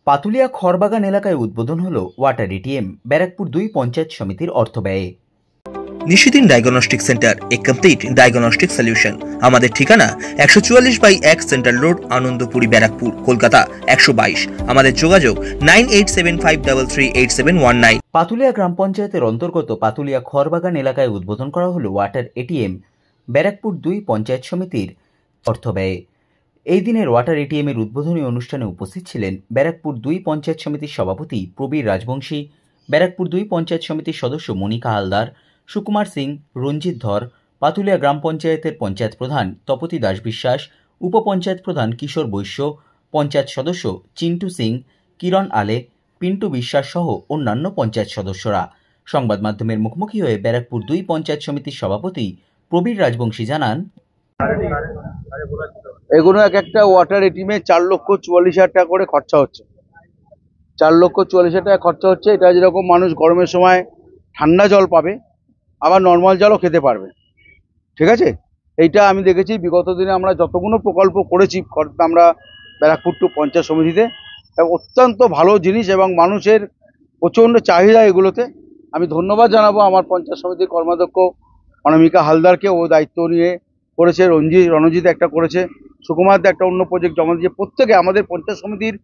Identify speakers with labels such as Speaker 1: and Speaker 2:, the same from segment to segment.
Speaker 1: পাতুলিয়া খড়বাগান এলাকায় উদ্বোধন হলো ওয়াটার এটিএম ব্যারাকপুর 2 পঞ্চায়েত সমিতির অর্থ ব্যয়ে।
Speaker 2: নিশিদিন ডায়াগনস্টিক সেন্টার, এ কমপ্লিট ডায়াগনস্টিক সলিউশন। আমাদের ঠিকানা 144/1 সেন্ট্রাল রোড, আনন্দপুরি, ব্যারাকপুর, কলকাতা 122। আমাদের যোগাযোগ 9875338719।
Speaker 1: পাতুলিয়া গ্রাম পঞ্চায়েতের অন্তর্গত পাতুলিয়া খড়বাগান এলাকায় উদ্বোধন করা হলো ওয়াটার এটিএম ব্যারাকপুর 2 পঞ্চায়েত সমিতির অর্থ ব্যয়ে। এই দিনের ওয়াটার এটিএম এর উদ্বোধনী অনুষ্ঠানে উপস্থিত ছিলেন ব্যারাকপুর 2 পঞ্চায়েত সমিতির সভাপতি প্রবীর রাজবংশী, ব্যারাকপুর 2 পঞ্চায়েত সমিতির সদস্য মনিকা হালদার, সুকুমার সিং, রঞ্জিত ধর, পাতুলিয়া গ্রাম পঞ্চায়েতের পঞ্চায়েত প্রধান তপতি দাস বিশ্বাস, উপপঞ্চায়েত প্রধান কিশোর বৈশ্য, পঞ্চায়েত সদস্য চিন্টু সিং, কিরণ আলে, পিন্টু বিশ্বাস সহ অন্যান্য পঞ্চায়েত সদস্যরা। সংবাদ মাধ্যমের মুখোমুখি হয়ে ব্যারাকপুর 2 পঞ্চায়েত সমিতির সভাপতি প্রবীর রাজবংশী জানান,
Speaker 3: এগুলো এক একটা ওয়াটার এটিএমে 4,44,000 টাকা করে খরচা হচ্ছে। 4,44,000 টাকা খরচা হচ্ছে। এটা যেরকম মানুষ গরমের সময় ঠান্ডা জল পাবে, আবার নর্মাল জলও খেতে পারবে। ঠিক আছে, এইটা আমি দেখেছি বিগত দিনে আমরা যতগুলো প্রকল্প করেছি আমরা ব্যারাকপুর 2 পঞ্চায়েত সমিতিতে, অত্যন্ত ভালো জিনিস এবং মানুষের প্রচণ্ড চাহিদা এগুলোতে। আমি ধন্যবাদ জানাবো আমার পঞ্চায়েত সমিতির কর্মাধ্যক্ষ অনামিকা হালদারকে, ও দায়িত্ব নিয়ে করেছে। রণজিৎ একটা করেছে, সুকুমার একটা অন্য প্রজেক্ট জমা দিয়েছে। প্রত্যেকে আমাদের পঞ্চায়েত সমিতির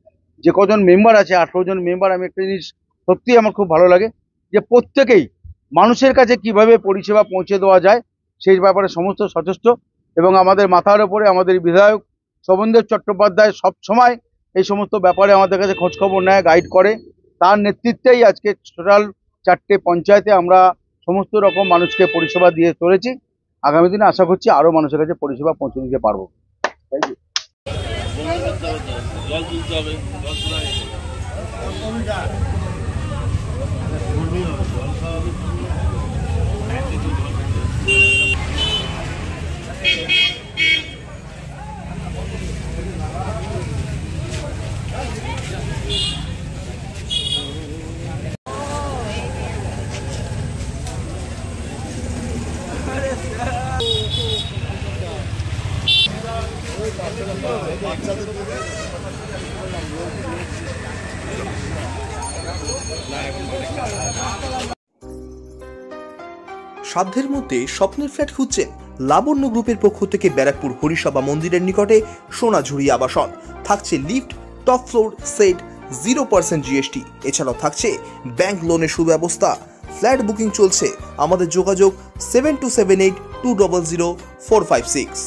Speaker 3: যে কজন মেম্বার আছে, 18 জন মেম্বার, আমি একটা জিনিস সত্যি আমার খুব ভালো লাগে যে প্রত্যেকেই মানুষের কাছে কিভাবে পরিষেবা পৌঁছে দেওয়া যায় সেই ব্যাপারে সমস্ত সচেষ্ট। এবং আমাদের মাথার উপরে আমাদের বিধায়ক শোভনদেব চট্টোপাধ্যায় সব সময় এই সমস্ত ব্যাপারে আমাদের কাছে খোঁজখবর নেয়, গাইড করে। তার নেতৃত্বেই আজকে টোটাল 4টে পঞ্চায়েতে আমরা সমস্ত রকম মানুষকে পরিষেবা দিয়ে চলেছি। আগামী দিনে আশা করছি আরো মানুষের কাছে পরিষেবা পৌঁছে দিতে পারবো।
Speaker 2: সাধ্যের মধ্যে স্বপ্নের ফ্ল্যাট খুঁজছেন? লাবণ্য গ্রুপের পক্ষ থেকে ব্যারাকপুর হরিসভা মন্দিরের নিকটে সোনাঝুরি আবাসন। থাকছে lift, top floor, set, 0% GST। এছাড়াও থাকছে ব্যাংক লোনের সুব্যবস্থা। ফ্ল্যাট বুকিং চলছে। আমাদের যোগাযোগ 7278200456।